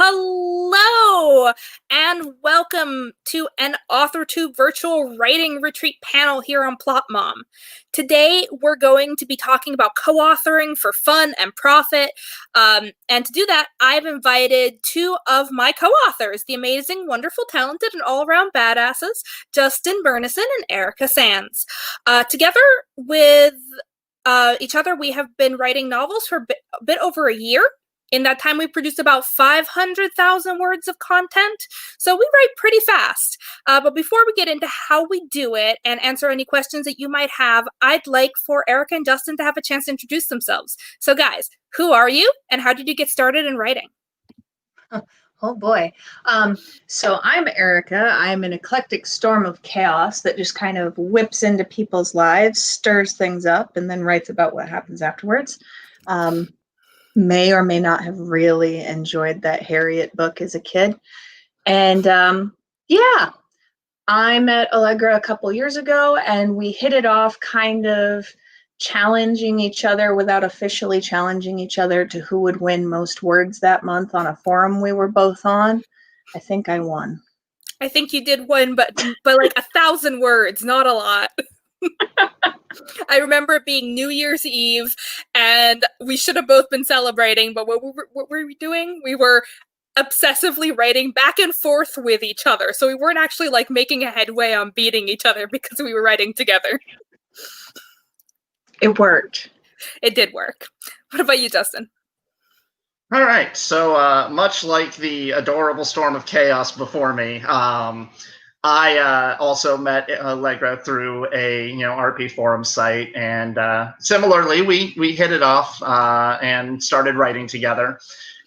Hello, and welcome to an AuthorTube virtual writing retreat panel here on Plot Mom. Today, we're going to be talking about co-authoring for fun and profit. And to do that, I've invited two of my co-authors, the amazing, wonderful, talented, and all-around badasses, Justin Bernison and Erica Sands. Together with each other, we have been writing novels for a bit over a year. In that time, we produced about 500,000 words of content, so we write pretty fast. But before we get into how we do it and answer any questions that you might have, I'd like for Erica and Justin to have a chance to introduce themselves. So guys, who are you, and how did you get started in writing? Oh boy. So I'm Erica. I'm an eclectic storm of chaos that just kind of whips into people's lives, stirs things up, and then writes about what happens afterwards. May or may not have really enjoyed that Harriet book as a kid. And yeah, I met Allegra a couple years ago and we hit it off kind of challenging each other without officially challenging each other to who would win most words that month on a forum we were both on. I think I won. I think you did win, but like 1,000 words, not a lot. I remember it being New Year's Eve, and we should have both been celebrating, but what were we doing? We were obsessively writing back and forth with each other, so we weren't actually like making a headway on beating each other because we were writing together. It worked. It did work. What about you, Justin? All right, so much like the adorable storm of chaos before me, I also met Allegra through a RP forum site, and similarly we hit it off and started writing together.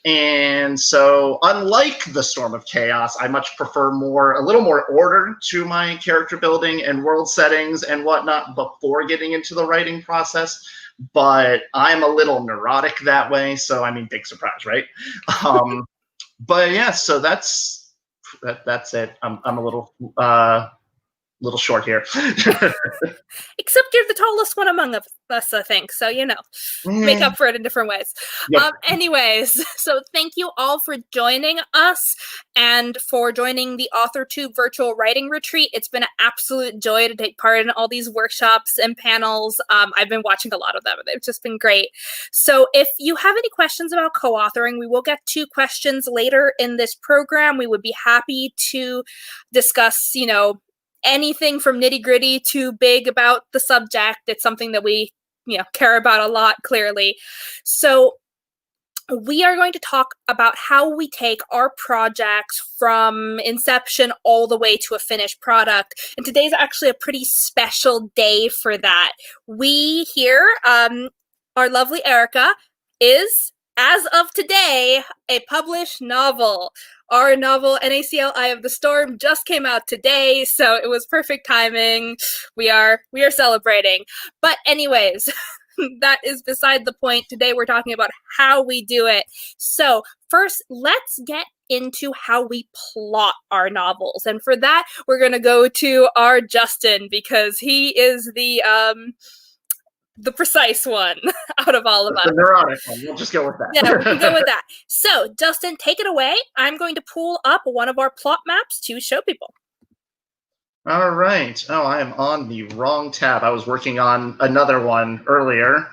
And so, unlike the storm of chaos, I much prefer a little more order to my character building and world settings and whatnot before getting into the writing process. But I'm a little neurotic that way, so I mean, big surprise, right? But yeah, so that's it. I'm a little short here. Except you're the tallest one among us, I think. So, make up for it in different ways. Yep. Anyways, so thank you all for joining us and for joining the AuthorTube virtual writing retreat. It's been an absolute joy to take part in all these workshops and panels. I've been watching a lot of them. They've just been great. So if you have any questions about co-authoring, we will get to questions later in this program. We would be happy to discuss, anything from nitty-gritty to big about the subject. It's something that we care about a lot, clearly. So we are going to talk about how we take our projects from inception all the way to a finished product. And today's actually a pretty special day for that. We here, our lovely Erica, is, as of today, a published novel. Our novel, NaCl Eye of the Storm, just came out today, so it was perfect timing. We are celebrating. But anyways, that is beside the point. Today we're talking about how we do it. So first, let's get into how we plot our novels. And for that, we're going to go to our Justin, because he is the precise one out of all of us. The neurotic one. We'll just go with that. Yeah, we'll go with that. So, Justin, take it away. I'm going to pull up one of our plot maps to show people. All right. Oh, I am on the wrong tab. I was working on another one earlier.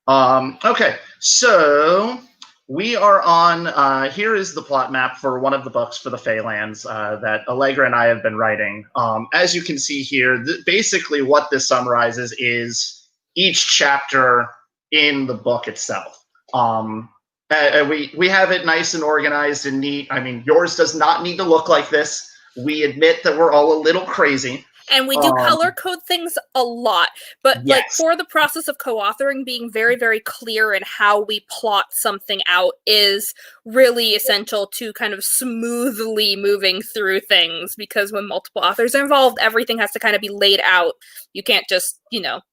Okay, so we are on, here is the plot map for one of the books for the Feylands that Allegra and I have been writing. As you can see here, basically what this summarizes is each chapter in the book itself. We have it nice and organized and neat. I mean, yours does not need to look like this. We admit that we're all a little crazy. And we do color code things a lot. But yes. Like for the process of co-authoring, being very, very clear in how we plot something out is really essential to kind of smoothly moving through things, because when multiple authors are involved, everything has to kind of be laid out. You can't just,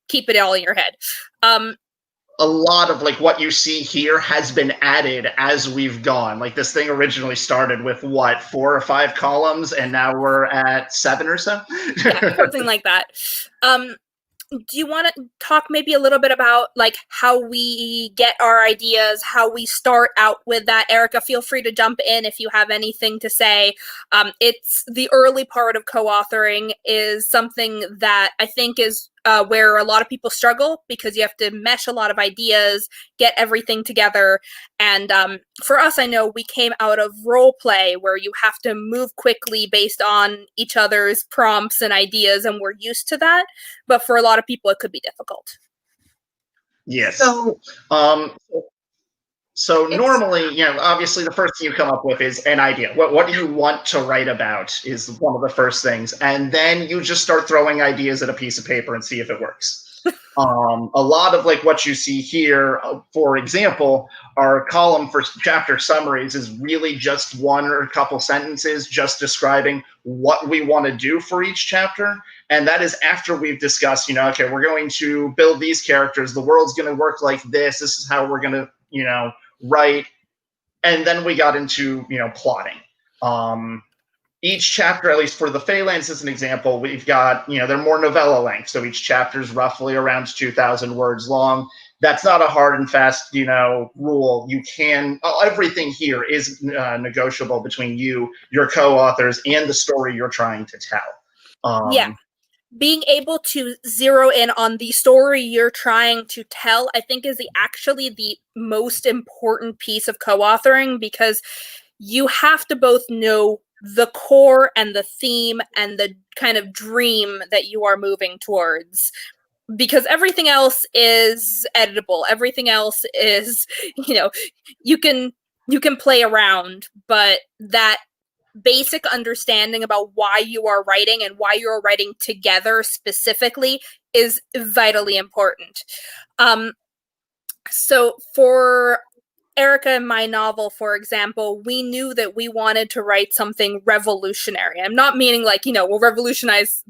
keep it all in your head. A lot of what you see here has been added as we've gone. Like this thing originally started with 4 or 5 columns, and now we're at 7 or so. Yeah, something like that. do you want to talk maybe a little bit about like how we get our ideas, how we start out with that? Erica, feel free to jump in if you have anything to say. It's the early part of co-authoring is something that I think is where a lot of people struggle, because you have to mesh a lot of ideas, get everything together. And for us, I know we came out of role play where you have to move quickly based on each other's prompts and ideas, and we're used to that. But for a lot of people, it could be difficult. Yes. So normally, obviously the first thing you come up with is an idea. What do you want to write about is one of the first things. And then you just start throwing ideas at a piece of paper and see if it works. A lot of like what you see here, for example, our column for chapter summaries is really just one or a couple sentences just describing what we want to do for each chapter. And that is after we've discussed, okay, we're going to build these characters. The world's going to work like this. This is how we're going to, write. And then we got into, plotting. Each chapter, at least for the Phalanx as an example, we've got, they're more novella length. So each chapter is roughly around 2,000 words long. That's not a hard and fast, rule. You can, everything here is negotiable between you, your co-authors, and the story you're trying to tell. Yeah. Being able to zero in on the story you're trying to tell, I think, is actually the most important piece of co-authoring, because you have to both know the core and the theme and the kind of dream that you are moving towards, because everything else is editable. Everything else is, you can play around, but that basic understanding about why you are writing and why you're writing together specifically is vitally important. So for Erica and my novel, for example, we knew that we wanted to write something revolutionary. I'm not meaning like, we'll revolutionize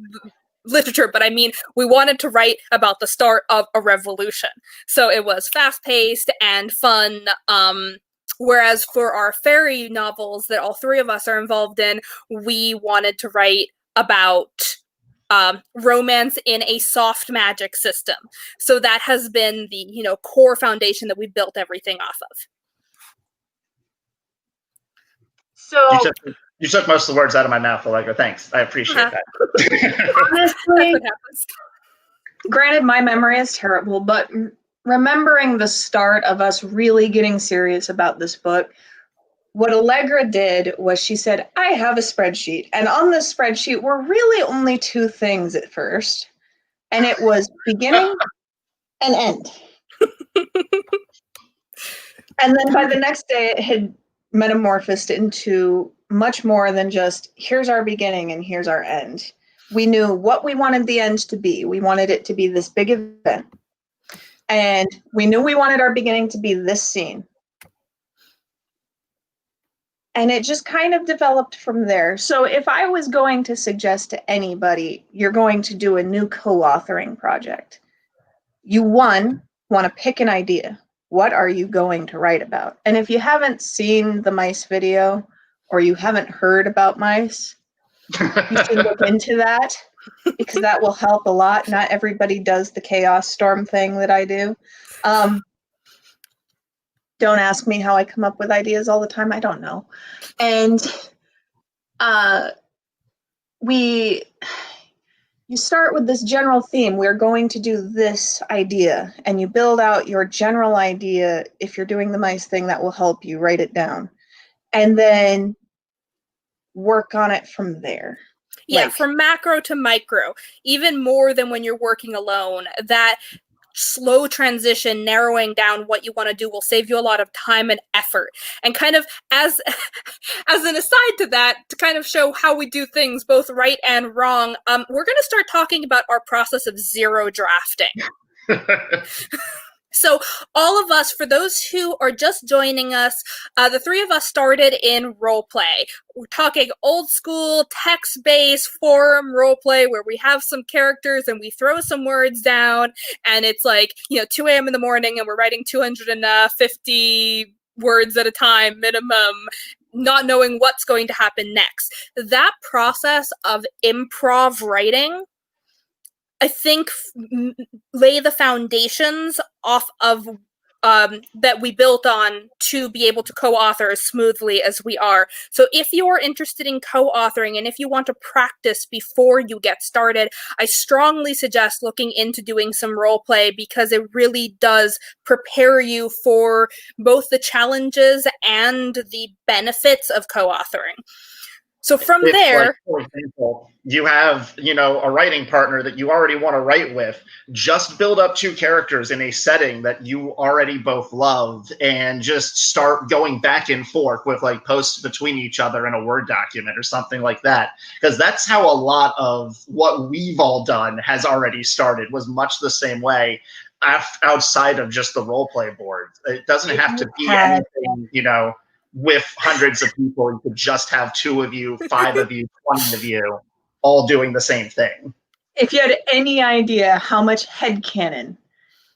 literature, but I mean, we wanted to write about the start of a revolution. So it was fast-paced and fun. Whereas for our fairy novels that all three of us are involved in, we wanted to write about romance in a soft magic system. So that has been the core foundation that we built everything off of. So you took most of the words out of my mouth, Allegra. Thanks. I appreciate that. Honestly, granted, my memory is terrible, but remembering the start of us really getting serious about this book, what Allegra did was she said, I have a spreadsheet. And on this spreadsheet were really only two things at first. And it was beginning and end. And then by the next day, it had metamorphosed into much more than just, here's our beginning and here's our end. We knew what we wanted the end to be. We wanted it to be this big event. And we knew we wanted our beginning to be this scene. And it just kind of developed from there. So if I was going to suggest to anybody, you're going to do a new co-authoring project, you, one, want to pick an idea. What are you going to write about? And if you haven't seen the mice video or you haven't heard about mice, you should look into that, because that will help a lot. Not everybody does the chaos storm thing that I do. Don't ask me how I come up with ideas all the time. I don't know. And you start with this general theme. We're going to do this idea, and you build out your general idea. If you're doing the mice thing, that will help you write it down, and then work on it from there. Yeah, from macro to micro, even more than when you're working alone. That slow transition, narrowing down what you want to do, will save you a lot of time and effort. And kind of as an aside to that, to kind of show how we do things both right and wrong, we're going to start talking about our process of zero drafting. So all of us, for those who are just joining us, the three of us started in roleplay. We're talking old school, text-based forum roleplay where we have some characters and we throw some words down, and it's like, 2 a.m. in the morning and we're writing 250 words at a time minimum, not knowing what's going to happen next. That process of improv writing I think, lay the foundations off of that we built on to be able to co-author as smoothly as we are. So if you are interested in co-authoring and if you want to practice before you get started, I strongly suggest looking into doing some role play, because it really does prepare you for both the challenges and the benefits of co-authoring. So from there, like, for example, you have, a writing partner that you already want to write with. Just build up 2 characters in a setting that you already both love, and just start going back and forth with like posts between each other in a Word document or something like that. Because that's how a lot of what we've all done has already started, was much the same way, outside of just the role play board. It doesn't have to be anything, with hundreds of people. You could just have 2 of you, 5 of you, 20 of you, all doing the same thing. If you had any idea how much headcanon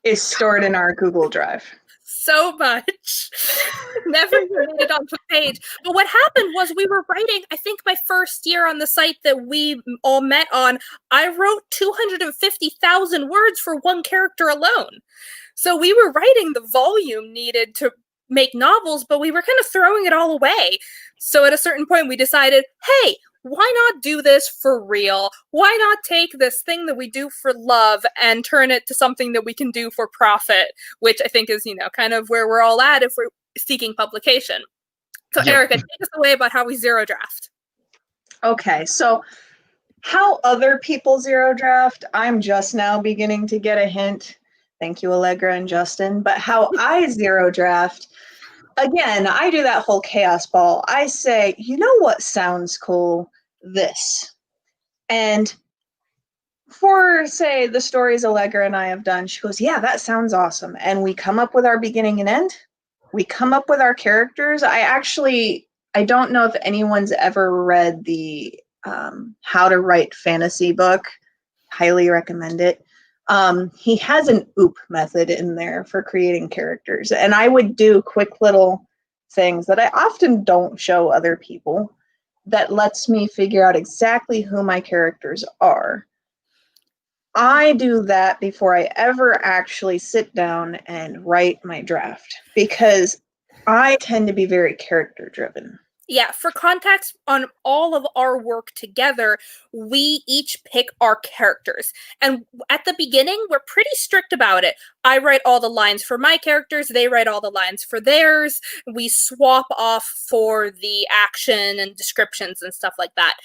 is stored in our Google Drive. So much. Never made it onto the page. But what happened was, we were writing, I think my first year on the site that we all met on, I wrote 250,000 words for one character alone. So we were writing the volume needed to make novels, but we were kind of throwing it all away. So at a certain point we decided, hey, why not do this for real? Why not take this thing that we do for love and turn it to something that we can do for profit, which I think is, kind of where we're all at if we're seeking publication. So yeah. Erica, take us away about how we zero draft. Okay, so how other people zero draft, I'm just now beginning to get a hint. Thank you, Allegra and Justin. But how I zero draft, again, I do that whole chaos ball. I say, you know what sounds cool? This. And for, say, the stories Allegra and I have done, she goes, yeah, that sounds awesome. And we come up with our beginning and end. We come up with our characters. I don't know if anyone's ever read the How to Write Fantasy book. Highly recommend it. He has an OOP method in there for creating characters. And I would do quick little things that I often don't show other people that lets me figure out exactly who my characters are. I do that before I ever actually sit down and write my draft, because I tend to be very character driven. Yeah, for context on all of our work together, we each pick our characters. And at the beginning, we're pretty strict about it. I write all the lines for my characters, they write all the lines for theirs. We swap off for the action and descriptions and stuff like that.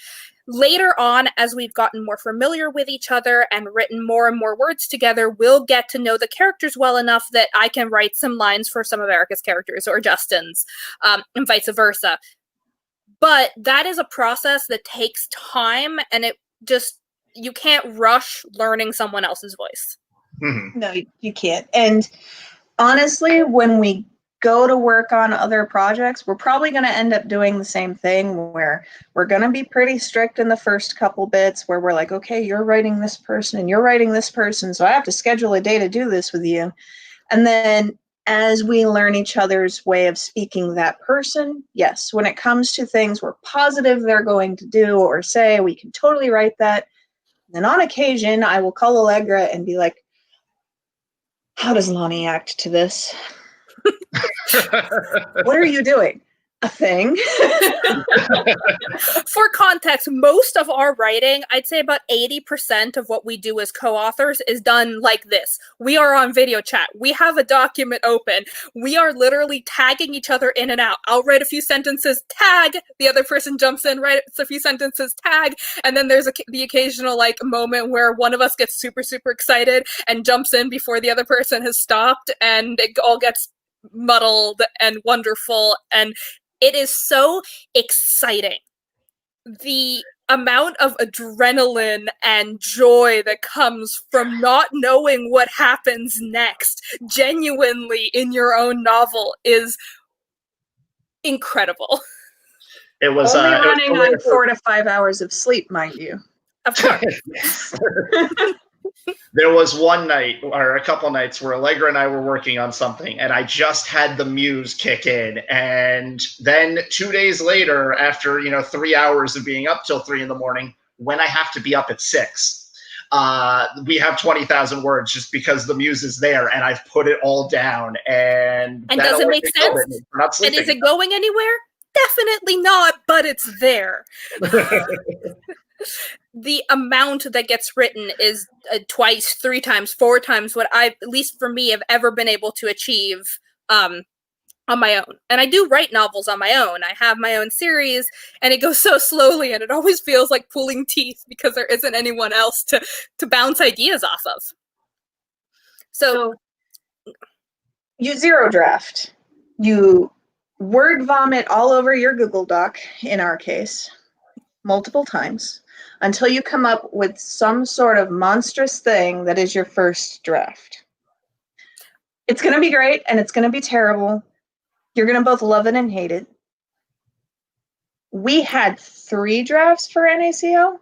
Later on, as we've gotten more familiar with each other and written more and more words together, we'll get to know the characters well enough that I can write some lines for some of Erica's characters or Justin's, and vice versa. But that is a process that takes time, and you can't rush learning someone else's voice. Mm-hmm. No, you can't. And honestly, when we go to work on other projects, we're probably going to end up doing the same thing, where we're going to be pretty strict in the first couple bits, where we're like, okay, you're writing this person and you're writing this person, so I have to schedule a day to do this with you. And then as we learn each other's way of speaking that person, yes, when it comes to things we're positive they're going to do or say, we can totally write that. And on occasion, I will call Allegra and be like, how does Lonnie act to this? What are you doing? A thing. For context, most of our writing, I'd say about 80% of what we do as co-authors is done like this. We are on video chat. We have a document open. We are literally tagging each other in and out. I'll write a few sentences, tag. The other person jumps in, writes a few sentences, tag. And then there's the occasional moment where one of us gets super, super excited and jumps in before the other person has stopped, and it all gets muddled and wonderful, and it is so exciting. The amount of adrenaline and joy that comes from not knowing what happens next, genuinely in your own novel, is incredible. It was only running on 4 to 5 hours of sleep, mind you. Of course. There was one night, or a couple nights, where Allegra and I were working on something, and I just had the muse kick in. And then 2 days later, after 3 hours of being up till 3 in the morning, when I have to be up at 6, we have 20,000 words just because the muse is there, and I've put it all down. And does it make sense? And is it going anywhere? Definitely not, but it's there. The amount that gets written is twice, 3 times, 4 times what I, at least for me, have ever been able to achieve on my own. And I do write novels on my own. I have my own series, and it goes so slowly, and it always feels like pulling teeth because there isn't anyone else to bounce ideas off of. So you zero draft. You word vomit all over your Google Doc, in our case, multiple times, until you come up with some sort of monstrous thing that is your first draft. It's going to be great, and it's going to be terrible. You're going to both love it and hate it. We had 3 drafts for NaCl.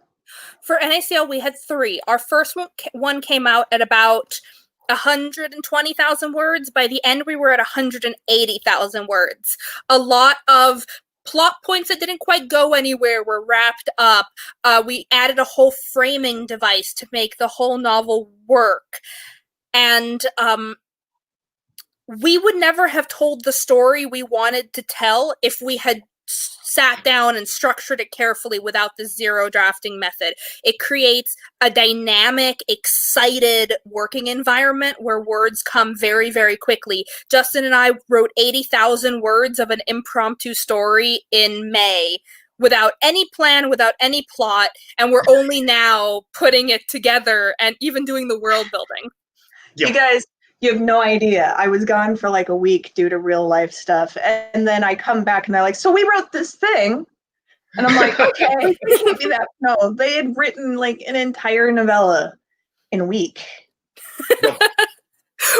For NaCl, we had 3. Our first one came out at about 120,000 words. By the end, we were at 180,000 words. A lot of plot points that didn't quite go anywhere were wrapped up. We added a whole framing device to make the whole novel work. And we would never have told the story we wanted to tell if we had sat down and structured it carefully without the zero drafting method. It creates a dynamic, excited working environment where words come very, very quickly. Justin and I wrote 80,000 words of an impromptu story in May without any plan, without any plot, and we're only now putting it together and even doing the world building. Yep. You guys, you have no idea. I was gone for like a week due to real life stuff. And then I come back and they're like, so we wrote this thing. And I'm like, okay, can't be that. No, they had written like an entire novella in a week.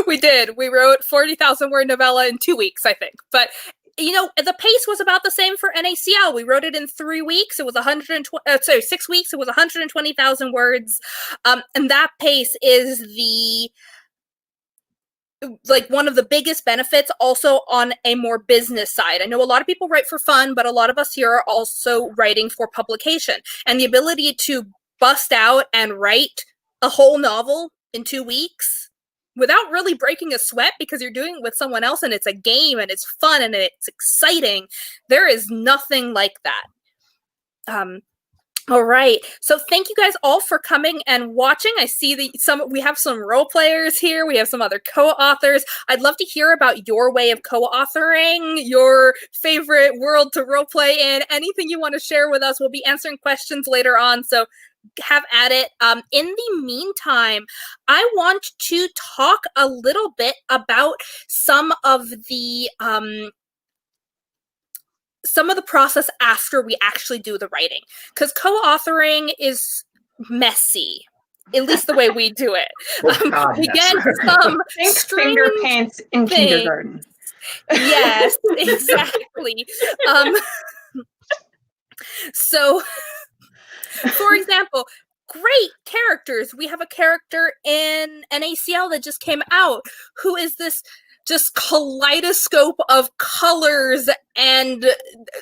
We did. We wrote 40,000 word novella in 2 weeks, I think. But you know, the pace was about the same for NaCl. We wrote it in 3 weeks. It was 6 weeks. It was 120,000 words. And that pace is one of the biggest benefits also on a more business side. I know a lot of people write for fun, but a lot of us here are also writing for publication. And the ability to bust out and write a whole novel in 2 weeks without really breaking a sweat because you're doing it with someone else and it's a game and it's fun and it's exciting. There is nothing like that. All right. So thank you guys all for coming and watching. I see that we have some role players here. We have some other co-authors. I'd love to hear about your way of co-authoring, your favorite world to role play in, anything you want to share with us. We'll be answering questions later on. So have at it. In the meantime, I want to talk a little bit about some of the process after we actually do the writing, because co-authoring is messy, at least the way we do it. We get some finger paints in kindergarten. Yes, exactly. So, for example, great characters. We have a character in NaCl that just came out who is this just kaleidoscope of colors and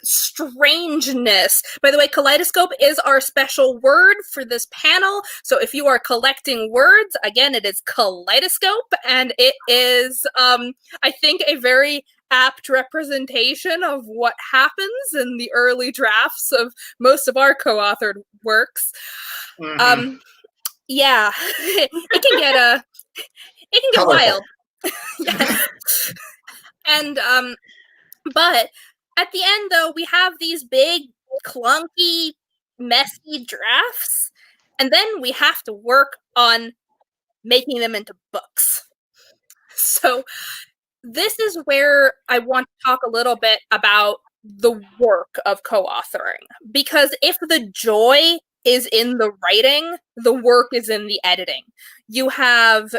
strangeness. By the way, kaleidoscope is our special word for this panel. So if you are collecting words, again, it is kaleidoscope, and it is, I think, a very apt representation of what happens in the early drafts of most of our co-authored works. Mm-hmm. Yeah, it can get wild. Yes. And but at the end, though, we have these big, clunky, messy drafts, and then we have to work on making them into books. So this is where I want to talk a little bit about the work of co-authoring, because if the joy is in the writing, the work is in the editing. You have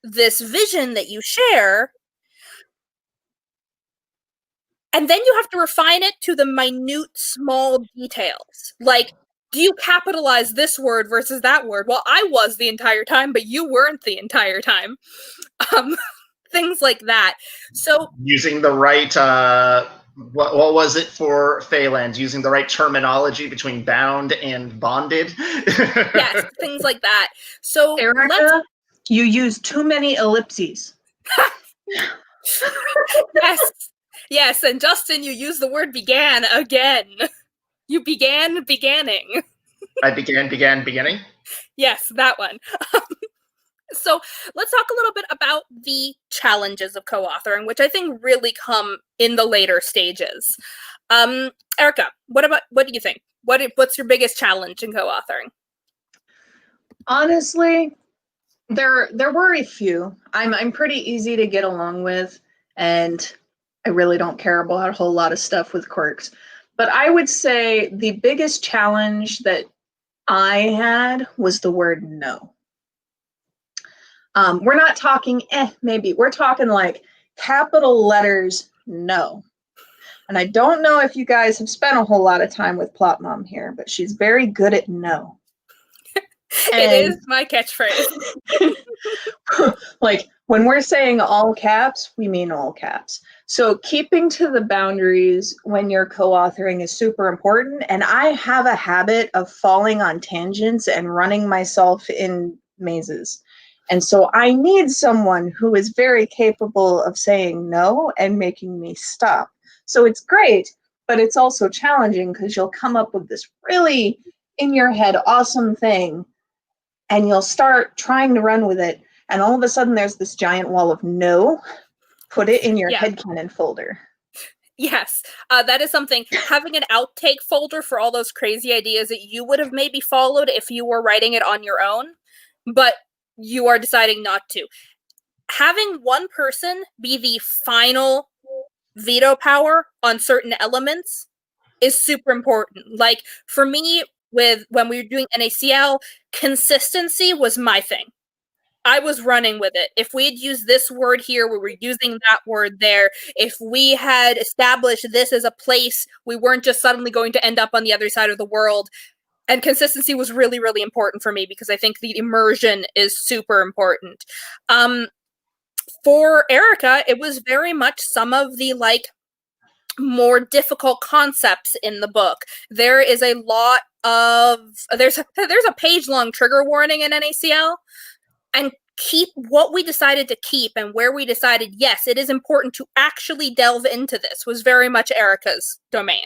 this vision that you share, and then you have to refine it to the minute, small details. Like, do you capitalize this word versus that word? Well, I was the entire time, but you weren't the entire time. Things like that. So using the right What was it for Phelan? Using the right terminology between bound and bonded? Yes, things like that. So Erica, you use too many ellipses. Yes, and Justin, you use the word began again. You beginning. I beginning? Yes, that one. So let's talk a little bit about the challenges of co-authoring, which I think really come in the later stages. Erica, what do you think? What's your biggest challenge in co-authoring? Honestly, there were a few. I'm pretty easy to get along with, and I really don't care about a whole lot of stuff with quirks. But I would say the biggest challenge that I had was the word no. We're not talking maybe. We're talking like capital letters no. And I don't know if you guys have spent a whole lot of time with Plot Mom here, but she's very good at no. It is my catchphrase. Like when we're saying all caps, we mean all caps. So keeping to the boundaries when you're co-authoring is super important. And I have a habit of falling on tangents and running myself in mazes. And so I need someone who is very capable of saying no and making me stop. So it's great, but it's also challenging because you'll come up with this really in your head awesome thing and you'll start trying to run with it. And all of a sudden there's this giant wall of no. Put it in your headcanon folder. Yes, that is something. Having an outtake folder for all those crazy ideas that you would have maybe followed if you were writing it on your own, but you are deciding not to. Having one person be the final veto power on certain elements is super important. Like for me, when we were doing NaCl, consistency was my thing. I was running with it. If we had used this word here, we were using that word there. If we had established this as a place, we weren't just suddenly going to end up on the other side of the world. And consistency was really, really important for me because I think the immersion is super important. For Erica, it was very much some of the more difficult concepts in the book. There is a lot of there's a page-long trigger warning in NaCl, and keep what we decided to keep and where we decided, yes, it is important to actually delve into this was very much Erica's domain.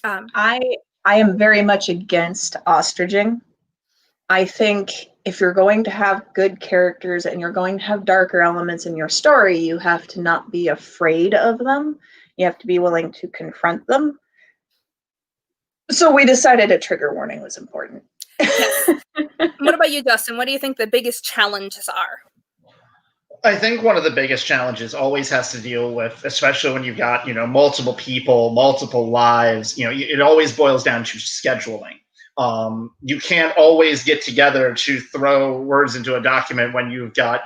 I am very much against ostriching. I think if you're going to have good characters and you're going to have darker elements in your story, you have to not be afraid of them. You have to be willing to confront them. So we decided a trigger warning was important. Yes. What about you, Dustin? What do you think the biggest challenges are? I think one of the biggest challenges always has to deal with, especially when you've got, multiple people, multiple lives, it always boils down to scheduling. You can't always get together to throw words into a document when you've got,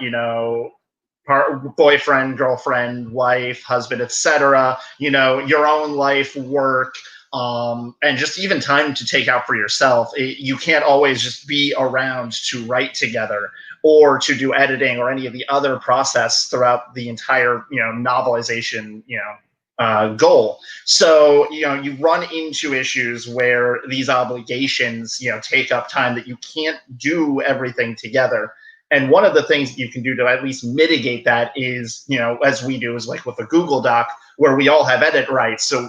boyfriend, girlfriend, wife, husband, etc., your own life, work, and just even time to take out for yourself. You can't always just be around to write together or to do editing or any of the other process throughout the entire, novelization, goal. So, you run into issues where these obligations, take up time that you can't do everything together. And one of the things you can do to at least mitigate that is, as we do, is like with a Google Doc where we all have edit rights. So,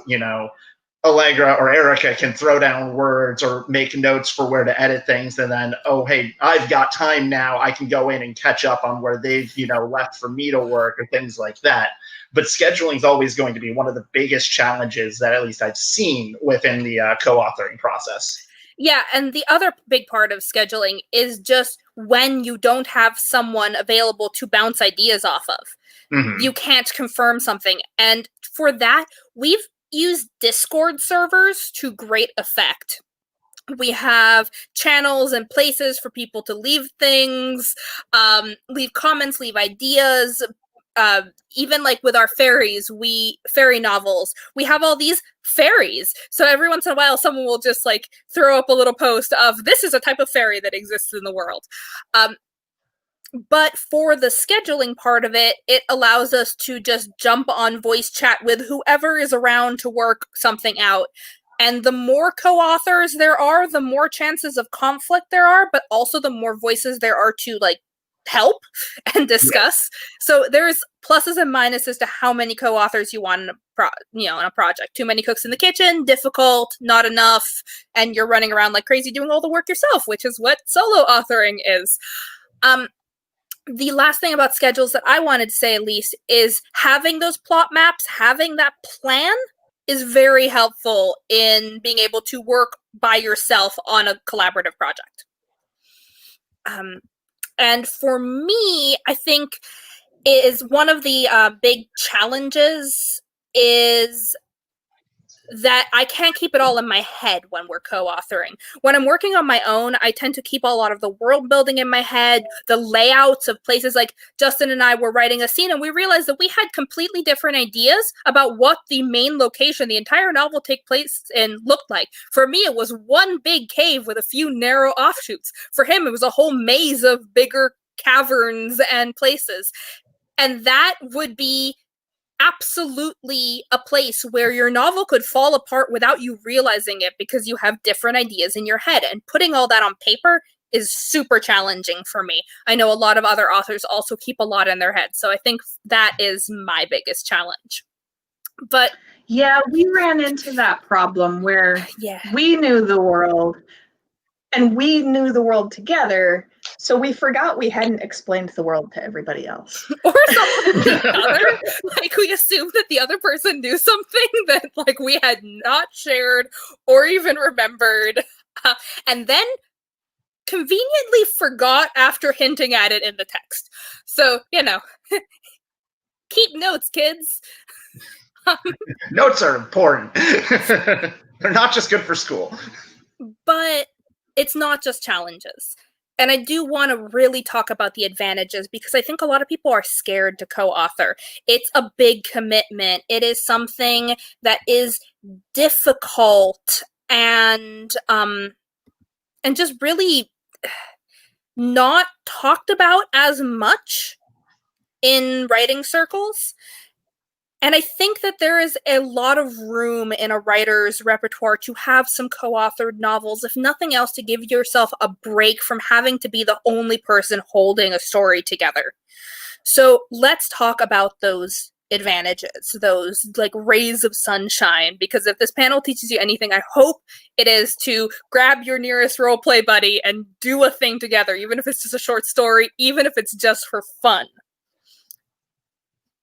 Allegra or Erica can throw down words or make notes for where to edit things. And then, oh, hey, I've got time now. I can go in and catch up on where they've, left for me to work or things like that. But scheduling is always going to be one of the biggest challenges that at least I've seen within the co-authoring process. Yeah, and the other big part of scheduling is just when you don't have someone available to bounce ideas off of. Mm-hmm. You can't confirm something. And for that, we've used Discord servers to great effect. We have channels and places for people to leave things, leave comments, leave ideas. Even like with our fairy novels, we have all these fairies. So every once in a while, someone will just throw up a little post of this is a type of fairy that exists in the world. But for the scheduling part of it, it allows us to just jump on voice chat with whoever is around to work something out. And the more co-authors there are, the more chances of conflict there are, but also the more voices there are to like help and discuss. Yeah. So there's pluses and minuses to how many co-authors you want in a project. Too many cooks in the kitchen, difficult, not enough, and you're running around like crazy doing all the work yourself, which is what solo authoring is. The last thing about schedules that I wanted to say, at least, is having those plot maps, having that plan is very helpful in being able to work by yourself on a collaborative project. And for me, I think is one of the big challenges is that I can't keep it all in my head when we're co-authoring. When I'm working on my own, I tend to keep a lot of the world building in my head, the layouts of places. Like Justin and I were writing a scene and we realized that we had completely different ideas about what the main location the entire novel take place in looked like. For me, it was one big cave with a few narrow offshoots. For him, it was a whole maze of bigger caverns and places. And that would be absolutely a place where your novel could fall apart without you realizing it because you have different ideas in your head. And putting all that on paper is super challenging for me. I know a lot of other authors also keep a lot in their head. So I think that is my biggest challenge. But yeah, we ran into that problem where we knew the world and we knew the world together. So we forgot we hadn't explained the world to everybody else. Or something other. Like we assumed that the other person knew something that like we had not shared or even remembered. And then conveniently forgot after hinting at it in the text. So, keep notes, kids. Notes are important. They're not just good for school. But it's not just challenges. And I do want to really talk about the advantages because I think a lot of people are scared to co-author. It's a big commitment. It is something that is difficult and just really not talked about as much in writing circles. And I think that there is a lot of room in a writer's repertoire to have some co-authored novels, if nothing else, to give yourself a break from having to be the only person holding a story together. So let's talk about those advantages, those like rays of sunshine, because if this panel teaches you anything, I hope it is to grab your nearest roleplay buddy and do a thing together, even if it's just a short story, even if it's just for fun.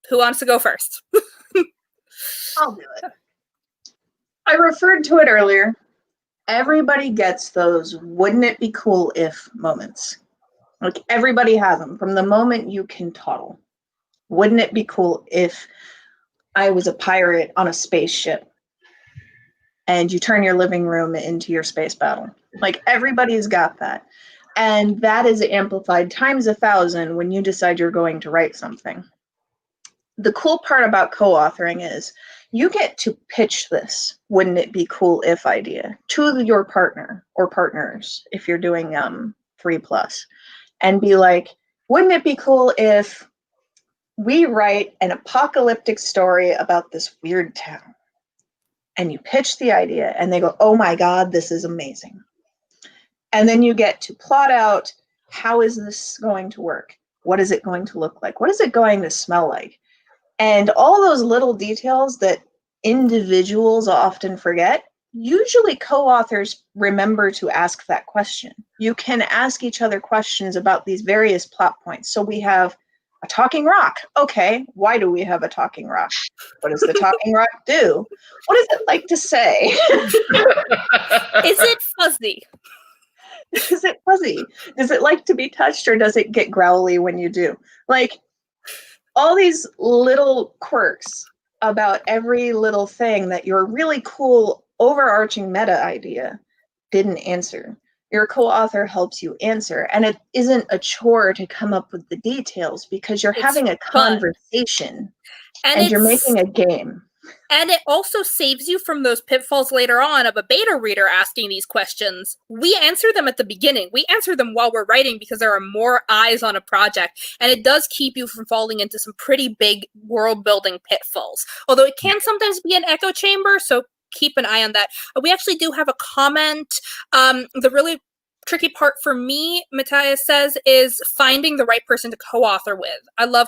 Who wants to go first? I'll do it. I referred to it earlier. Everybody gets those wouldn't it be cool if moments. Like everybody has them from the moment you can toddle. Wouldn't it be cool if I was a pirate on a spaceship and you turn your living room into your space battle? Like everybody's got that. And that is amplified times 1,000 when you decide you're going to write something. The cool part about co-authoring is you get to pitch this wouldn't it be cool if idea to your partner or partners if you're doing 3+ and be like, wouldn't it be cool if we write an apocalyptic story about this weird town? And you pitch the idea and they go, oh my God, this is amazing. And then you get to plot out, how is this going to work? What is it going to look like? What is it going to smell like? And all those little details that individuals often forget, usually co-authors remember to ask that question. You can ask each other questions about these various plot points. So we have a talking rock. Okay, why do we have a talking rock? What does the talking rock do? What is it like to say? Is it fuzzy? Is it fuzzy? Does it like to be touched or does it get growly when you do? Like, all these little quirks about every little thing that your really cool overarching meta idea didn't answer. Your co-author helps you answer. And it isn't a chore to come up with the details because you're having a conversation and you're making a game. And it also saves you from those pitfalls later on of a beta reader asking these questions. We answer them at the beginning. We answer them while we're writing because there are more eyes on a project. And it does keep you from falling into some pretty big world building pitfalls. Although it can sometimes be an echo chamber, so keep an eye on that. We actually do have a comment. The really tricky part for me, Matthias says, is finding the right person to co-author with. I love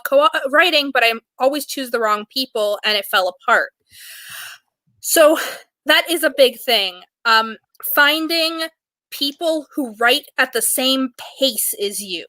writing, but I always choose the wrong people, and it fell apart. So that is a big thing. Finding people who write at the same pace as you,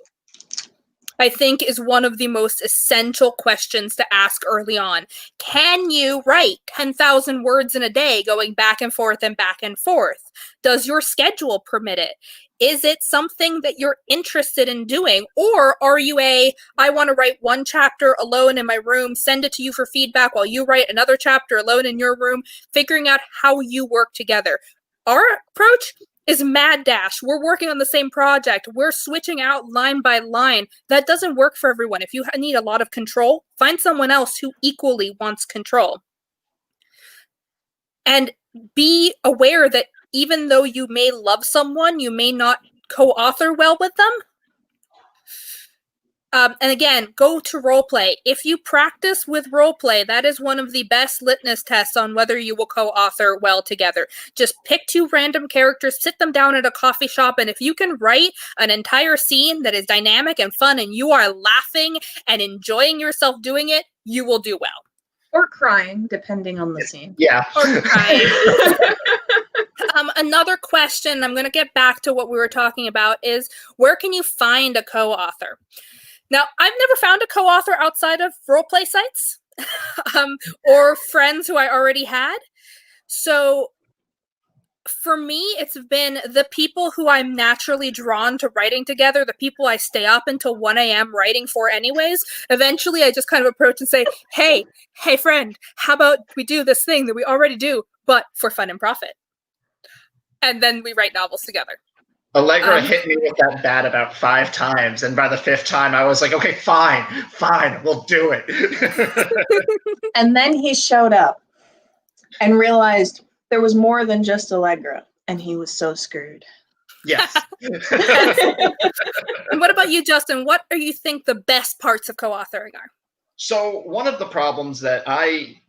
I think, is one of the most essential questions to ask early on. Can you write 10,000 words in a day going back and forth and back and forth? Does your schedule permit it? Is it something that you're interested in doing? Or are you I want to write one chapter alone in my room, send it to you for feedback while you write another chapter alone in your room, figuring out how you work together? Our approach is mad dash. We're working on the same project. We're switching out line by line. That doesn't work for everyone. If you need a lot of control, find someone else who equally wants control. And be aware that even though you may love someone, you may not co-author well with them. And again, go to roleplay. If you practice with roleplay, that is one of the best litmus tests on whether you will co-author well together. Just pick 2 random characters, sit them down at a coffee shop, and if you can write an entire scene that is dynamic and fun and you are laughing and enjoying yourself doing it, you will do well. Or crying, depending on the scene. Yeah. Or crying. Another question, I'm going to get back to what we were talking about, is where can you find a co-author? Now, I've never found a co-author outside of roleplay sites or friends who I already had. So for me, it's been the people who I'm naturally drawn to writing together, the people I stay up until 1 a.m. writing for anyways. Eventually, I just kind of approach and say, hey friend, how about we do this thing that we already do, but for fun and profit? And then we write novels together. Allegra hit me with that bat about 5 times, and by the 5th time, I was like, okay, fine, we'll do it. And then he showed up and realized there was more than just Allegra, and he was so screwed. Yes. And what about you, Justin? What do you think the best parts of co-authoring are? So one of the problems that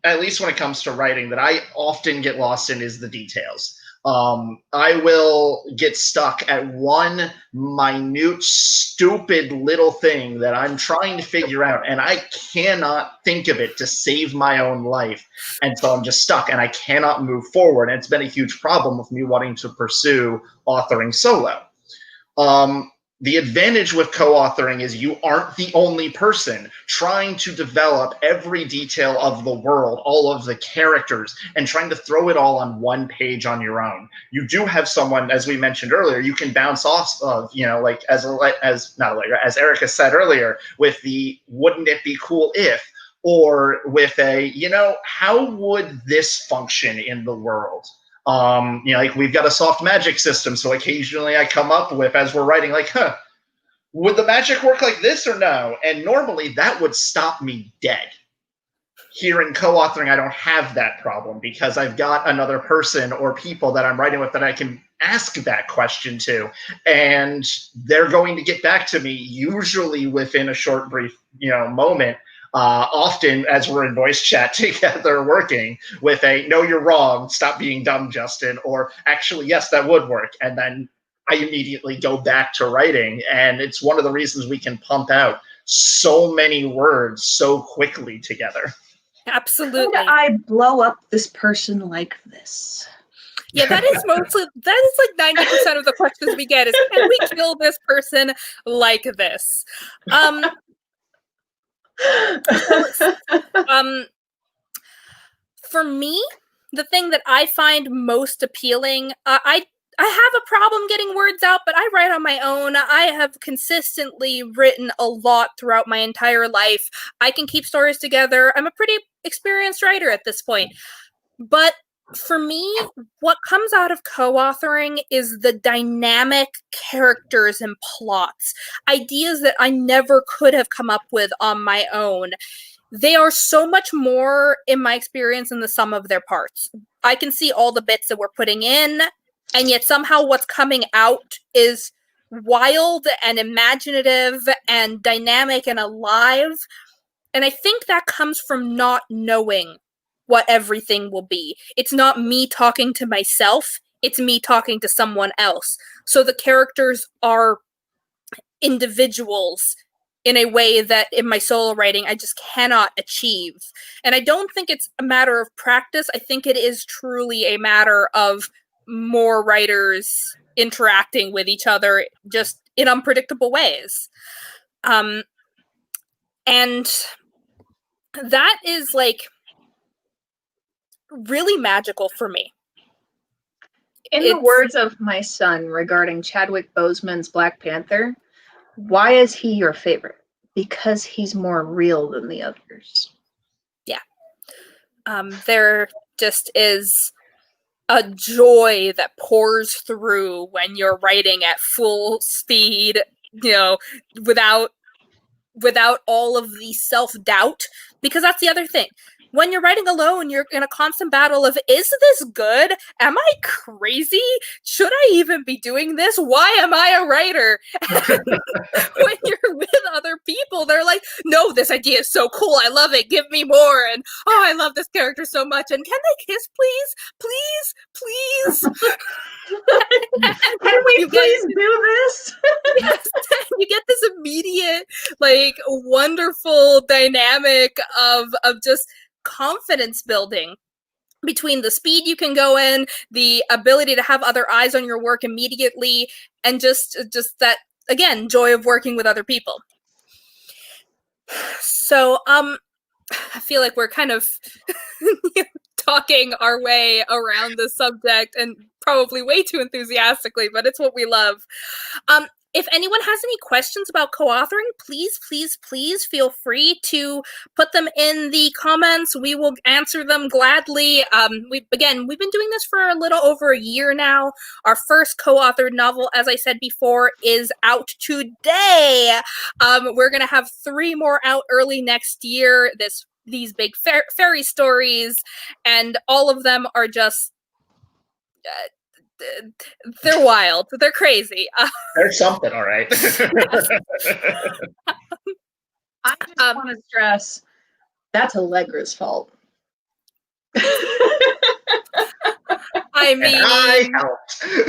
at least when it comes to writing, that I often get lost in is the details. I will get stuck at one minute, stupid little thing that I'm trying to figure out, and I cannot think of it to save my own life. And so I'm just stuck, and I cannot move forward. And it's been a huge problem with me wanting to pursue authoring solo. The advantage with co-authoring is you aren't the only person trying to develop every detail of the world, all of the characters, and trying to throw it all on one page on your own. You do have someone, as we mentioned earlier, you can bounce off of, like as Erica said earlier, with the wouldn't it be cool if, or with a, how would this function in the world? Like we've got a soft magic system, so occasionally I come up with, as we're writing, like, would the magic work like this or no? And normally that would stop me dead. Here in co-authoring, I don't have that problem because I've got another person or people that I'm writing with that I can ask that question to, and they're going to get back to me usually within a short, brief, moment. Often as we're in voice chat together working with a, no, you're wrong, stop being dumb, Justin, or actually, yes, that would work. And then I immediately go back to writing. And it's one of the reasons we can pump out so many words so quickly together. Absolutely. How do I blow up this person like this? Yeah, that is like 90% of the questions we get is, can we kill this person like this? For me, the thing that I find most appealing, I have a problem getting words out, but I write on my own. I have consistently written a lot throughout my entire life. I can keep stories together. I'm a pretty experienced writer at this point. But for me, what comes out of co-authoring is the dynamic characters and plots, ideas that I never could have come up with on my own. they are so much more, in my experience, than the sum of their parts. I can see all the bits that we're putting in, and yet somehow what's coming out is wild and imaginative and dynamic and alive. And I think that comes from not knowing what everything will be. It's not me talking to myself, it's me talking to someone else. So the characters are individuals in a way that in my solo writing I just cannot achieve. And I don't think it's a matter of practice. I think it is truly a matter of more writers interacting with each other just in unpredictable ways. And that is like really magical for me. In the words of my son regarding Chadwick Boseman's Black Panther, why is he your favorite? Because he's more real than the others. Yeah. There just is a joy that pours through when you're writing at full speed, you know, without all of the self-doubt, because that's the other thing. When you're writing alone, you're in a constant battle of, is this good? Am I crazy? Should I even be doing this? Why am I a writer? When you're with other people, they're like, no, this idea is so cool. I love it. Give me more. And, oh, I love this character so much. And can they kiss, please? Please? Can we please do this? Yes, you get this immediate, like, wonderful dynamic of just confidence building between the speed you can go in, the ability to have other eyes on your work immediately, and just that, again, joy of working with other people. So I feel like we're kind of talking our way around the subject, and probably way too enthusiastically, but it's what we love. If anyone has any questions about co-authoring, please feel free to put them in the comments. We will answer them gladly. We've been doing this for a little over a year now. Our first co-authored novel, as I said before, is out today. We're going to have 3 more out early next year. These big fairy stories, and all of them are just... they're wild. They're crazy. There's something, all right. I just want to stress, that's Allegra's fault. I mean,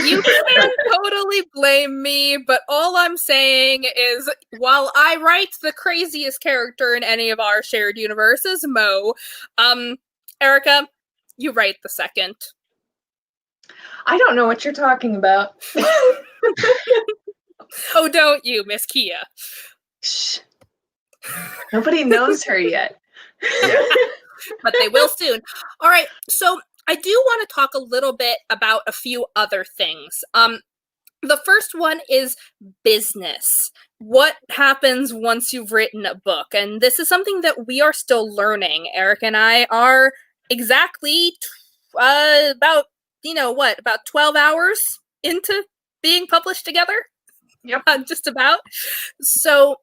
you can totally blame me, but all I'm saying is, while I write the craziest character in any of our shared universes, Mo, Erica, you write the second. I don't know what you're talking about. Oh, don't you, Miss Kia? Shh. Nobody knows her yet. Yeah. But they will soon. All right, so I do want to talk a little bit about a few other things. The first one is business. What happens once you've written a book? And this is something that we are still learning. Eric and I are exactly about 12 hours into being published together? Yep. Just about. So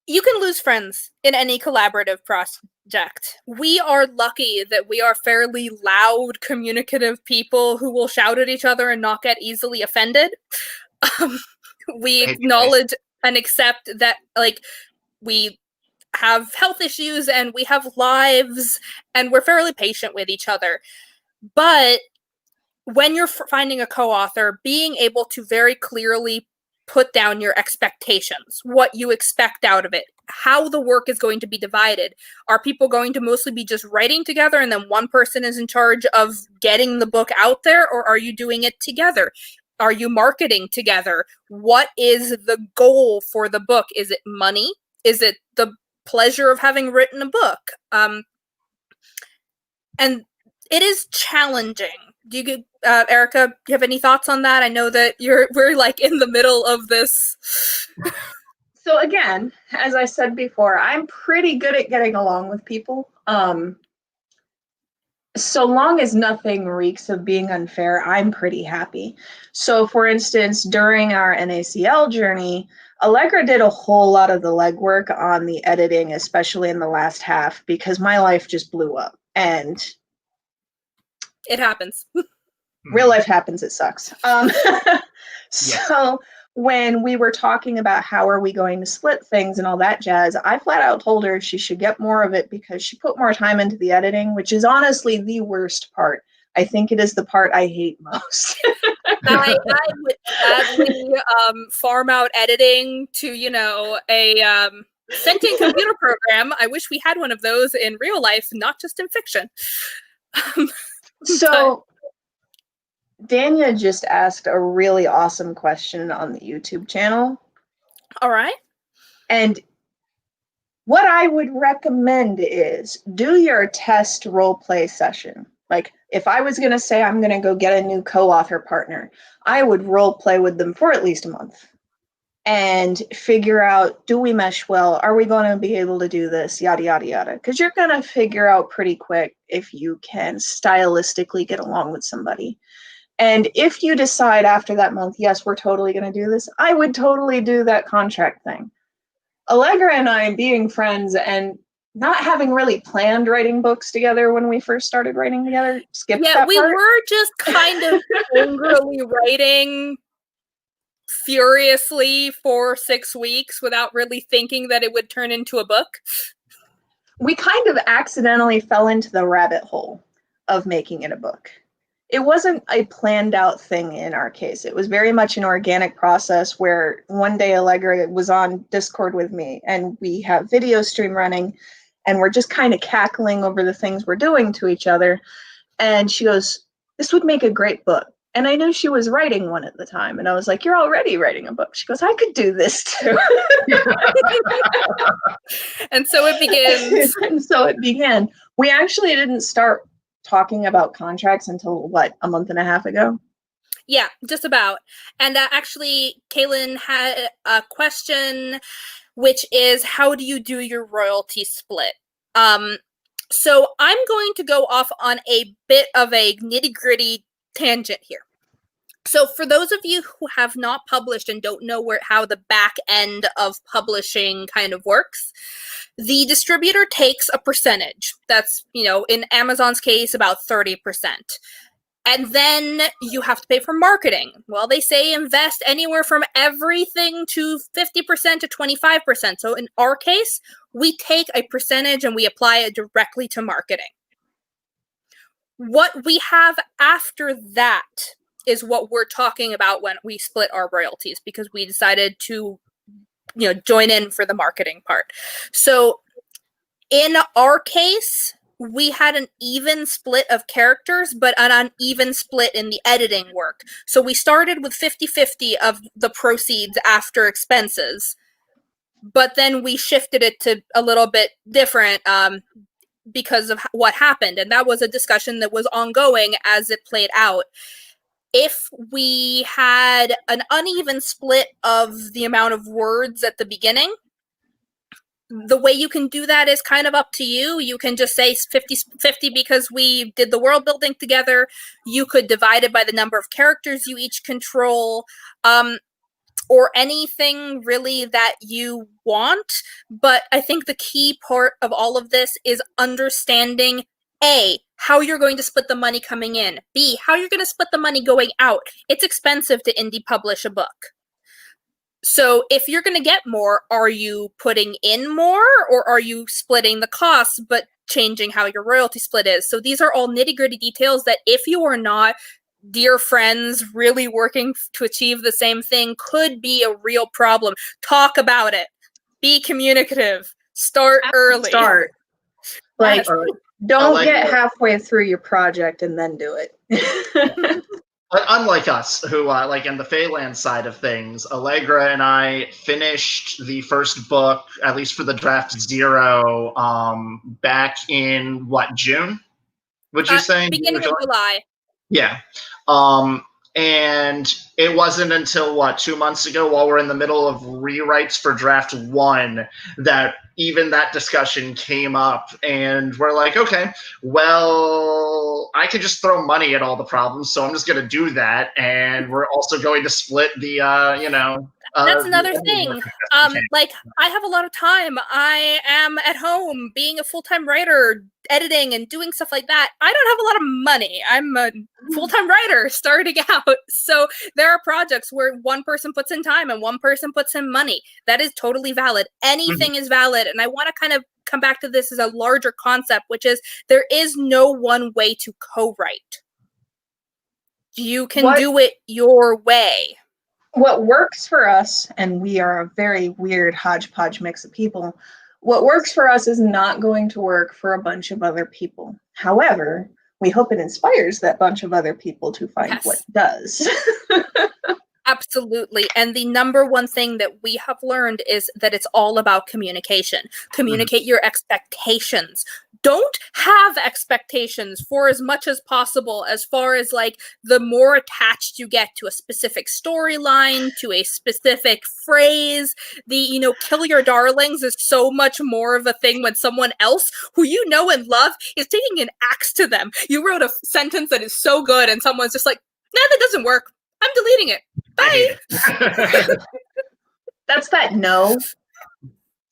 you can lose friends in any collaborative project. We are lucky that we are fairly loud, communicative people who will shout at each other and not get easily offended. We acknowledge and accept that, like, we have health issues and we have lives, and we're fairly patient with each other. But when you're finding a co-author, being able to very clearly put down your expectations, what you expect out of it, how the work is going to be divided. Are people going to mostly be just writing together and then one person is in charge of getting the book out there, or are you doing it together? Are you marketing together? What is the goal for the book? Is it money? Is it the pleasure of having written a book? And it is challenging. Do you, Erica, do you have any thoughts on that? I know that we're like in the middle of this. So again, as I said before, I'm pretty good at getting along with people. So long as nothing reeks of being unfair, I'm pretty happy. So for instance, during our NACL journey, Allegra did a whole lot of the legwork on the editing, especially in the last half, because my life just blew up. And it happens. Real life happens. It sucks. So when we were talking about how are we going to split things and all that jazz, I flat out told her she should get more of it because she put more time into the editing, which is honestly the worst part. I think it is the part I hate most. I would gladly farm out editing to, a sentient computer program. I wish we had one of those in real life, not just in fiction. So Dania just asked a really awesome question on the YouTube channel. All right. And what I would recommend is do your test role play session. Like if I was going to say I'm going to go get a new co-author partner, I would role play with them for at least a month and figure out, do we mesh well? Are we going to be able to do this? Yada, yada, yada. Because you're going to figure out pretty quick if you can stylistically get along with somebody. And if you decide after that month, yes, we're totally going to do this, I would totally do that contract thing. Allegra and I being friends and not having really planned writing books together when we first started writing together, skipped that we part. were just kind of angrily writing furiously for 6 weeks without really thinking that it would turn into a book. We kind of accidentally fell into the rabbit hole of making it a book. It wasn't a planned out thing in our case. It was very much an organic process where one day Allegra was on Discord with me and we have video stream running and we're just kind of cackling over the things we're doing to each other. And she goes, this would make a great book. And I knew she was writing one at the time. And I was like, you're already writing a book. She goes, I could do this too. And so it begins. And so it began. We actually didn't start talking about contracts until what, a month and a half ago? Yeah, just about. And actually, Kaylin had a question, which is, how do you do your royalty split? So I'm going to go off on a bit of a nitty-gritty tangent here. So for those of you who have not published and don't know how the back end of publishing kind of works, the distributor takes a percentage. That's, in Amazon's case, about 30%. And then you have to pay for marketing. Well, they say invest anywhere from everything to 50% to 25%. So in our case, we take a percentage and we apply it directly to marketing. What we have after that is what we're talking about when we split our royalties, because we decided to, join in for the marketing part. So in our case, we had an even split of characters, but an uneven split in the editing work. So we started with 50-50 of the proceeds after expenses, but then we shifted it to a little bit different because of what happened. And that was a discussion that was ongoing as it played out. If we had an uneven split of the amount of words at the beginning, the way you can do that is kind of up to you. You can just say 50-50 because we did the world building together. You could divide it by the number of characters you each control, or anything really that you want. But I think the key part of all of this is understanding A, how you're going to split the money coming in. B, how you're going to split the money going out. It's expensive to indie publish a book. So if you're going to get more, are you putting in more, or are you splitting the costs but changing how your royalty split is? So these are all nitty-gritty details that if you are not dear friends really working to achieve the same thing could be a real problem. Talk about it. Be communicative. Start early. Like, don't get halfway through your project and then do it. Unlike us, who, in the Phalanx side of things, Allegra and I finished the first book, at least for the draft 0, back in, June? Would you say? Beginning of July. Yeah. And it wasn't until, 2 months ago, while we're in the middle of rewrites for draft 1, that even that discussion came up. And we're like, okay, well, I could just throw money at all the problems, so I'm just going to do that. And we're also going to split the, That's another thing. Like, I have a lot of time. I am at home being a full-time writer, editing and doing stuff like that. I don't have a lot of money. I'm a full-time writer starting out. So there are projects where one person puts in time and one person puts in money. That is totally valid. Anything is valid. And I want to kind of come back to this as a larger concept, which is there is no one way to co-write. You can do it your way. What works for us, and we are a very weird hodgepodge mix of people, what works for us is not going to work for a bunch of other people. However, we hope it inspires that bunch of other people to find what does. Absolutely. And the number one thing that we have learned is that it's all about communication. Communicate your expectations. Don't have expectations for as much as possible, as far as like the more attached you get to a specific storyline, to a specific phrase. The, kill your darlings is so much more of a thing when someone else who you know and love is taking an axe to them. You wrote a sentence that is so good and someone's just like, nah, that doesn't work. I'm deleting it. Bye. That's that no.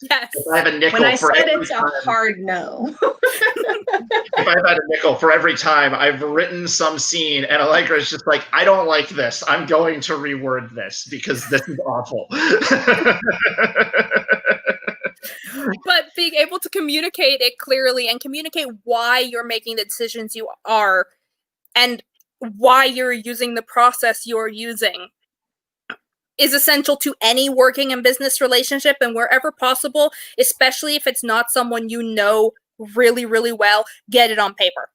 Yes. If I have a nickel when I for said every it's time, a hard no. if I've had a nickel for every time I've written some scene and Allegra's just like, I don't like this. I'm going to reword this because this is awful. But being able to communicate it clearly and communicate why you're making the decisions you are and why you're using the process you're using is essential to any working and business relationship, and wherever possible, especially if it's not someone you know really, really well, get it on paper.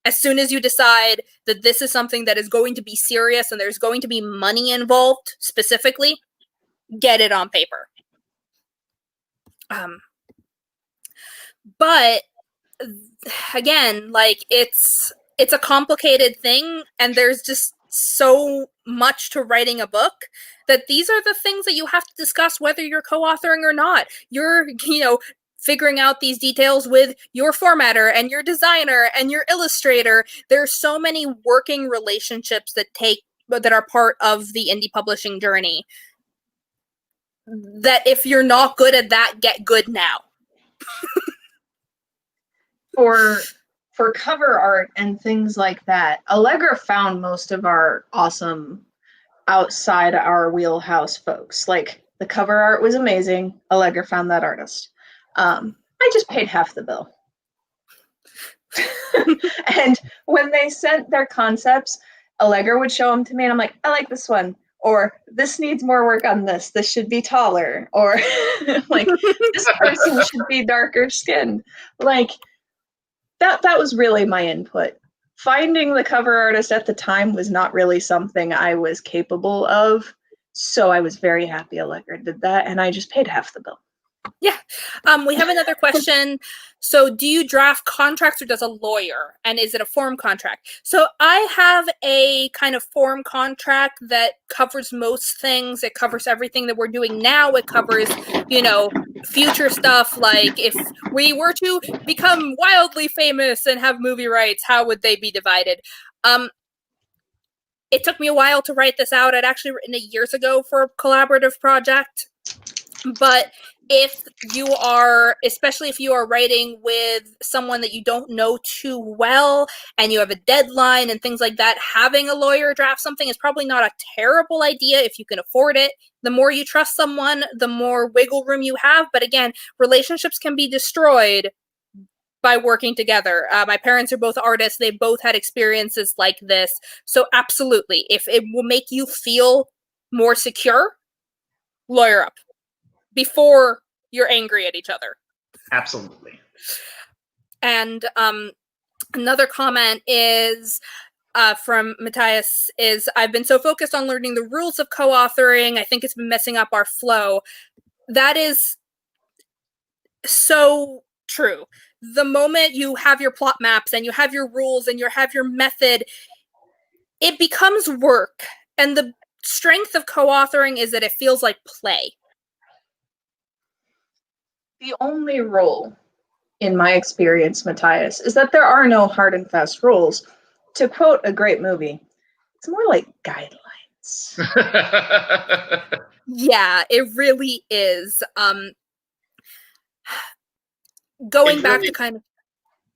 As soon as you decide that this is something that is going to be serious and there's going to be money involved specifically, get it on paper. But again, like it's a complicated thing, and there's just so much to writing a book that these are the things that you have to discuss whether you're co-authoring or not. You're, figuring out these details with your formatter and your designer and your illustrator. There's so many working relationships that are part of the indie publishing journey that if you're not good at that, get good now. For cover art and things like that, Allegra found most of our awesome outside our wheelhouse folks. Like, the cover art was amazing. Allegra found that artist. I just paid half the bill. And when they sent their concepts, Allegra would show them to me and I'm like, I like this one. Or this needs more work on this. This should be taller. Or like, this person should be darker skinned. Like, that was really my input. Finding the cover artist at the time was not really something I was capable of. So I was very happy Allegra did that, and I just paid half the bill. Yeah. We have another question. So do you draft contracts or does a lawyer? And is it a form contract? So I have a kind of form contract that covers most things. It covers everything that we're doing now. It covers, future stuff. Like if we were to become wildly famous and have movie rights, how would they be divided? It took me a while to write this out. I'd actually written it years ago for a collaborative project. But especially if you are writing with someone that you don't know too well and you have a deadline and things like that, having a lawyer draft something is probably not a terrible idea if you can afford it. The more you trust someone, the more wiggle room you have. But again, relationships can be destroyed by working together. My parents are both artists. They both had experiences like this. So absolutely, if it will make you feel more secure, lawyer up before you're angry at each other. Absolutely. And another comment is from Matthias is, I've been so focused on learning the rules of co-authoring, I think it's been messing up our flow. That is so true. The moment you have your plot maps and you have your rules and you have your method, it becomes work. And the strength of co-authoring is that it feels like play. The only rule, in my experience, Matthias, is that there are no hard and fast rules. To quote a great movie, it's more like guidelines. Yeah, it really is. Going back to kind of...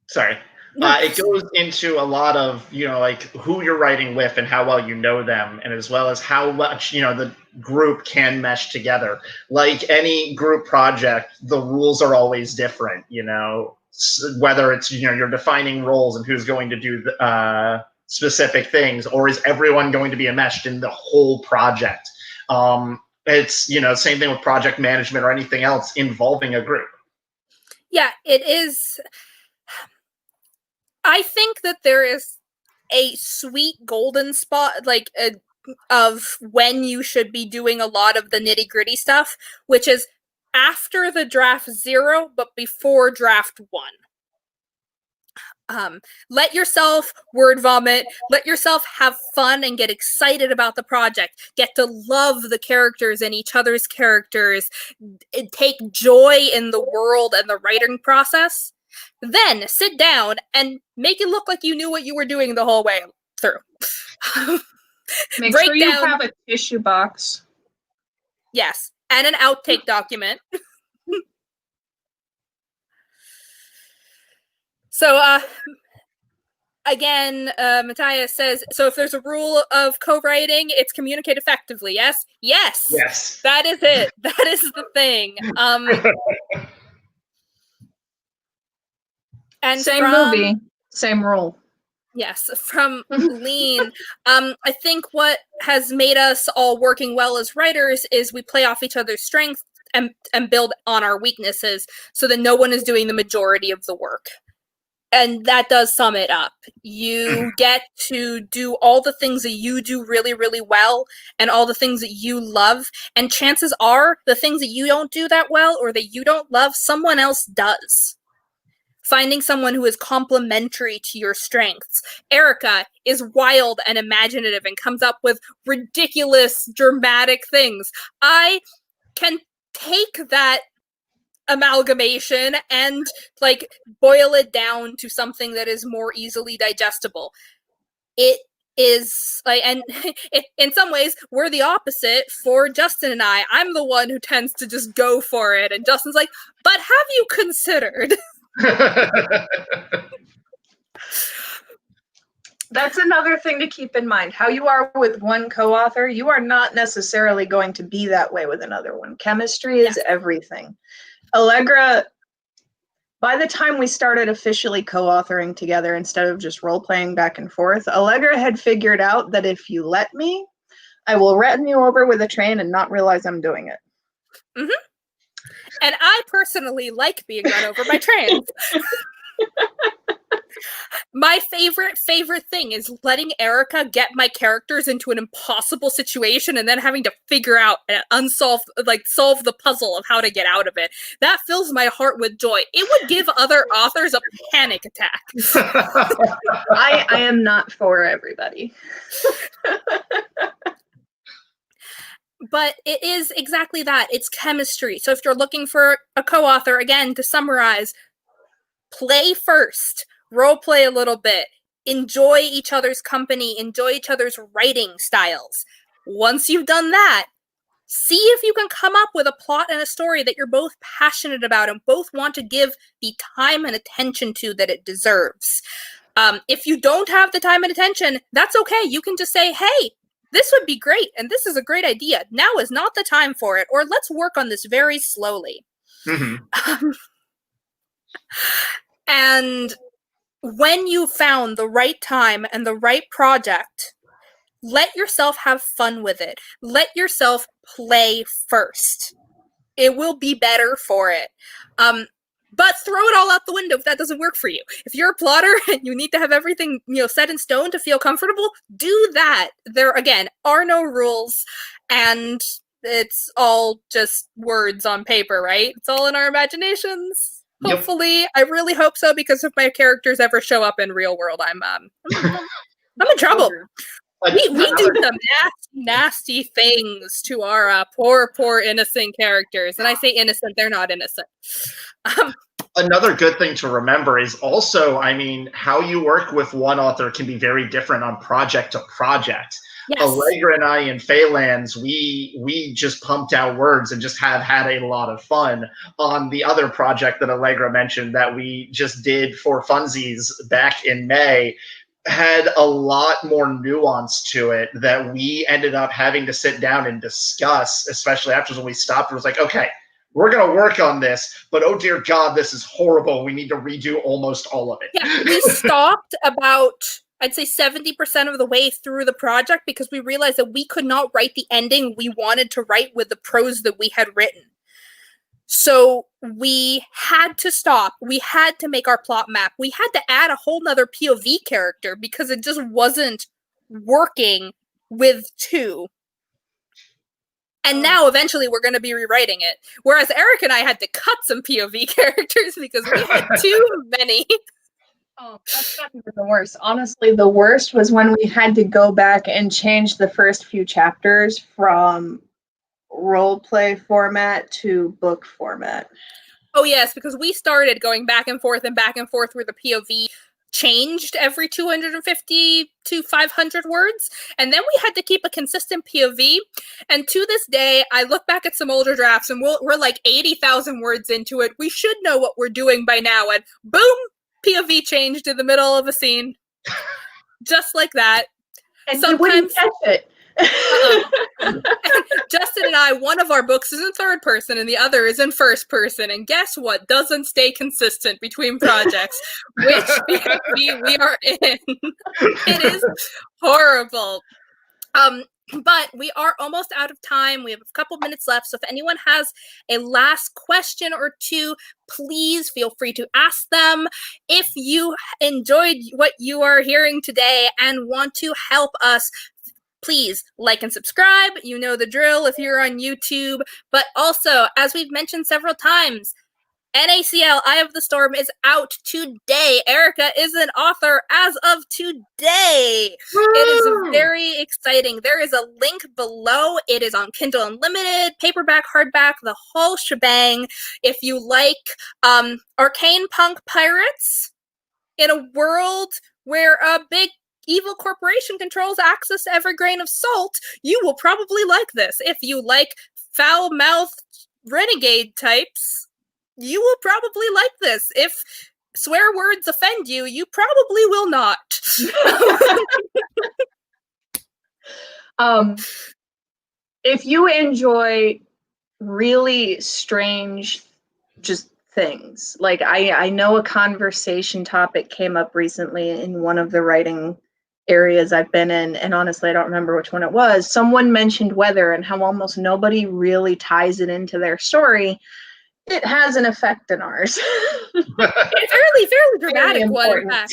Sorry. It goes into a lot of, like who you're writing with and how well you know them, and as well as how much, the group can mesh together. Like any group project, the rules are always different, whether it's, you're defining roles and who's going to do specific things, or is everyone going to be enmeshed in the whole project? It's, same thing with project management or anything else involving a group. Yeah, it is. I think that there is a sweet golden spot, of when you should be doing a lot of the nitty-gritty stuff, which is after the draft 0, but before draft 1. Let yourself word vomit, let yourself have fun and get excited about the project, get to love the characters and each other's characters, take joy in the world and the writing process. Then sit down and make it look like you knew what you were doing the whole way through. Make sure you have a tissue box. Yes, and an outtake document. So, again, Matthias says, so if there's a rule of co-writing, it's communicate effectively, yes? Yes! Yes. That is it. That is the thing. And same movie, same role. Yes, from Lean, I think what has made us all working well as writers is we play off each other's strengths and build on our weaknesses so that no one is doing the majority of the work. And that does sum it up. You get to do all the things that you do really, really well and all the things that you love. And chances are the things that you don't do that well or that you don't love, someone else does. Finding someone who is complementary to your strengths. Erica is wild and imaginative and comes up with ridiculous, dramatic things. I can take that amalgamation and boil it down to something that is more easily digestible. It is and in some ways we're the opposite for Justin and I. I'm the one who tends to just go for it, and Justin's like, but have you considered? That's another thing to keep in mind. How you are with one co-author, you are not necessarily going to be that way with another one. Chemistry is everything. Allegra, by the time we started officially co-authoring together instead of just role-playing back and forth, Allegra had figured out that if you let me, I will run you over with a train and not realize I'm doing it. Mm-hmm. And I personally like being run over by trains. My favorite thing is letting Erica get my characters into an impossible situation and then having to figure out and solve the puzzle of how to get out of it. That fills my heart with joy. It would give other authors a panic attack. I am not for everybody. But it is exactly that. It's chemistry. So if you're looking for a co-author, again, to summarize, play first, role play a little bit, enjoy each other's company, enjoy each other's writing styles. Once you've done that, see if you can come up with a plot and a story that you're both passionate about and both want to give the time and attention to that it deserves. If you don't have the time and attention, that's okay. You can just say, hey, this would be great, and this is a great idea. Now is not the time for it, or let's work on this very slowly. Mm-hmm. And when you found the right time and the right project, let yourself have fun with it. Let yourself play first. It will be better for it. But throw it all out the window if that doesn't work for you. If you're a plotter and you need to have everything, set in stone to feel comfortable, do that. There, again, are no rules, and it's all just words on paper, right? It's all in our imaginations. Yep. Hopefully, I really hope so, because if my characters ever show up in real world, I'm in trouble. We do some nasty things to our poor innocent characters. And I say innocent, they're not innocent. Another good thing to remember is also, how you work with one author can be very different on project to project. Yes. Allegra and I in Phalanx, we just pumped out words and just have had a lot of fun on the other project that Allegra mentioned that we just did for funsies back in May. Had a lot more nuance to it that we ended up having to sit down and discuss, especially after when we stopped. It was like, okay, we're going to work on this, but oh dear God, this is horrible. We need to redo almost all of it. Yeah, we stopped about, I'd say 70% of the way through the project because we realized that we could not write the ending we wanted to write with the prose that we had written. So we had to stop. We had to make our plot map. We had to add a whole nother POV character because it just wasn't working with two. And now eventually we're going to be rewriting it. Whereas Eric and I had to cut some POV characters because we had too many. Oh, that's not even the worst. Honestly, the worst was when we had to go back and change the first few chapters from role play format to book format. Oh yes, because we started going back and forth where the POV changed every 250 to 500 words, and then we had to keep a consistent POV. And to this day, I look back at some older drafts and we're like 80,000 words into it. We should know what we're doing by now, and boom, POV changed in the middle of a scene. Just like that. And sometimes you wouldn't catch it. Justin and I, one of our books is in third person and the other is in first person, and guess what doesn't stay consistent between projects? Which POV we are in. It is horrible. But we are almost out of time. We have a couple minutes left, so if anyone has a last question or two, please feel free to ask them. If you enjoyed what you are hearing today and want to help us, please like and subscribe. You know the drill if you're on YouTube. But also, as we've mentioned several times, NaCl Eye of the Storm is out today. Erica is an author as of today. Woo! It is very exciting. There is a link below. It is on Kindle Unlimited, paperback, hardback, the whole shebang. If you like arcane punk pirates in a world where a big evil corporation controls access to every grain of salt, you will probably like this. If you like foul-mouthed renegade types, you will probably like this. If swear words offend you, you probably will not. If you enjoy really strange just things, like I know a conversation topic came up recently in one of the writing areas I've been in, and honestly I don't remember which one it was. Someone mentioned weather and how almost nobody really ties it into their story. It has an effect in ours. It's fairly dramatic one, in fact.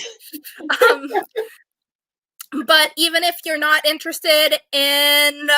But even if you're not interested in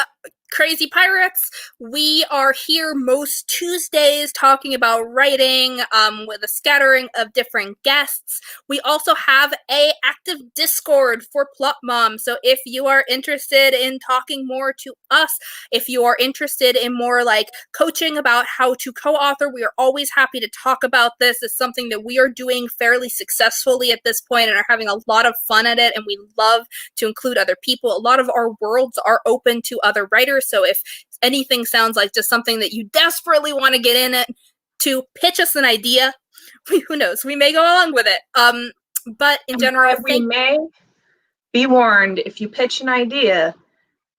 crazy pirates, we are here most Tuesdays talking about writing with a scattering of different guests. We also have a active Discord for Plot Mom. So if you are interested in talking more to us, if you are interested in more like coaching about how to co-author, we are always happy to talk about this. It's something that we are doing fairly successfully at this point and are having a lot of fun at it, and we love to include other people. A lot of our worlds are open to other writers. So if anything sounds like just something that you desperately want to get in it, to pitch us an idea, who knows, we may go along with it. But in general, we may be warned, if you pitch an idea,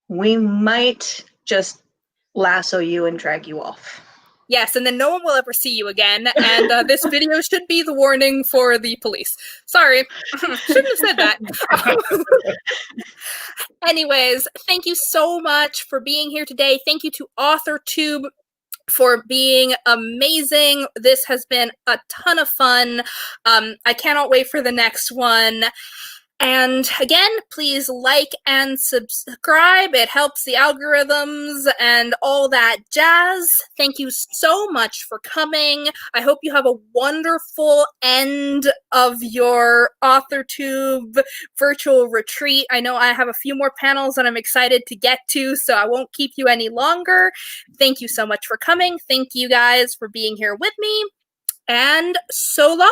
we might just lasso you and drag you off. Yes, and then no one will ever see you again, and this video should be the warning for the police. Sorry, shouldn't have said that. Anyways, thank you so much for being here today. Thank you to AuthorTube for being amazing. This has been a ton of fun. I cannot wait for the next one. And again, please like and subscribe. It helps the algorithms and all that jazz. Thank you so much for coming. I hope you have a wonderful end of your AuthorTube virtual retreat. I know I have a few more panels that I'm excited to get to, so I won't keep you any longer. Thank you so much for coming. Thank you guys for being here with me. And so long.